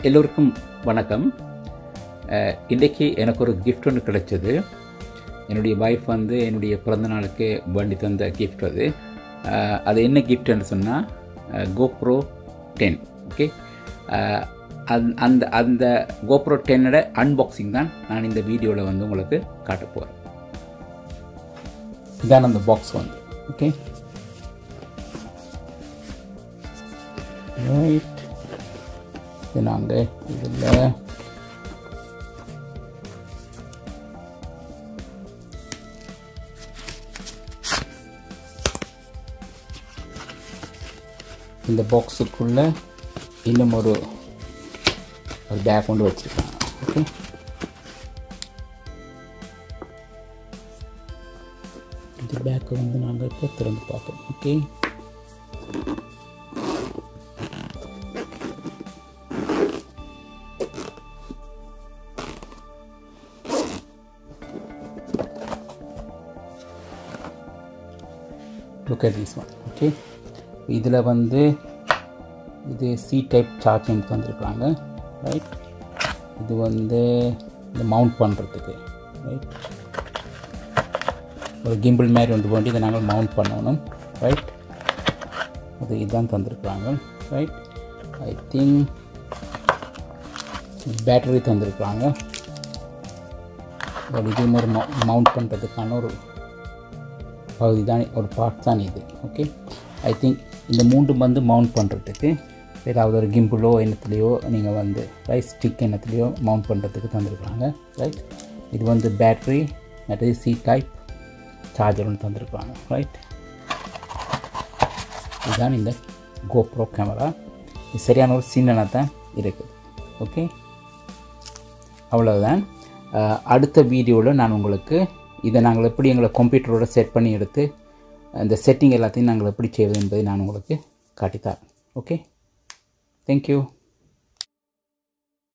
எல்லோருக்கும் வணக்கம். இன்றைக்கி எனக்கு ஒரு கிஃப்ட் ஒன்று கிடைச்சது. என்னுடைய வைஃப் வந்து என்னுடைய பிறந்த நாளுக்கு வேண்டி தந்த கிஃப்ட் அது. அது என்ன கிஃப்ட்னு சொன்னால் GoPro 10. ஓகே, அந்த GoPro 10ஓட அன்பாக்சிங் தான் நான் இந்த வீடியோவில் வந்து உங்களுக்கு காட்ட போகிறேன். இதான் அந்த பாக்ஸ் வந்து. Okay, right. நாங்கள் இதில் இந்த பாக்ஸுக்குள்ளே இன்னும் ஒரு பேக் கொண்டு வச்சுருக்காங்க. ஓகே, இந்த பேக்கை வந்து நாங்கள் இப்போ திறந்து பார்ப்போம். Okay, look at this one. Okay, இதில் வந்து இது C டைப் சார்ஜிங் தந்துருக்காங்க. ரைட், இது வந்து இந்த மவுண்ட் பண்ணுறதுக்கு. ரைட், ஒரு கிம்பிள் மாதிரி வந்து வேண்டி இதை நாங்கள் மவுண்ட் பண்ணணும். ரைட், அது இதுதான் தந்துருக்குறாங்க. ரைட், ஐ திங்க் பேட்டரி தந்துருக்குறாங்க. இது ஒரு மவுண்ட் பண்ணுறதுக்கான ஒரு பகுதி தான், ஒரு பார்ட் தான் இது. ஓகே, ஐ திங்க் இந்த மூன்று வந்து மவுண்ட் பண்ணுறதுக்கு ஏதாவது ஒரு கிம்பிளோ என்னத்துலேயோ நீங்கள் வந்து ரைட் ஸ்டிக் என்னத்துலேயோ மவுண்ட் பண்ணுறதுக்கு தந்துருக்குறாங்க. ரைட், இது வந்து பேட்ரி, மற்றது C டைப் சார்ஜர் ஒன்று தந்துருக்குறாங்க. ரைட், இதுதான் இந்த GoPro கேமரா. இது சரியான ஒரு சின்னனாக தான் இருக்குது. ஓகே, அவ்வளோதான். அடுத்த வீடியோவில் நான் உங்களுக்கு இதை நாங்கள் எப்படி எங்களை கம்ப்யூட்டரோட செட் பண்ணி எடுத்து அந்த செட்டிங் எல்லாத்தையும் நாங்கள் எப்படி செய்வது என்பதை நான் உங்களுக்கு காட்டித்தரேன். Okay, thank you.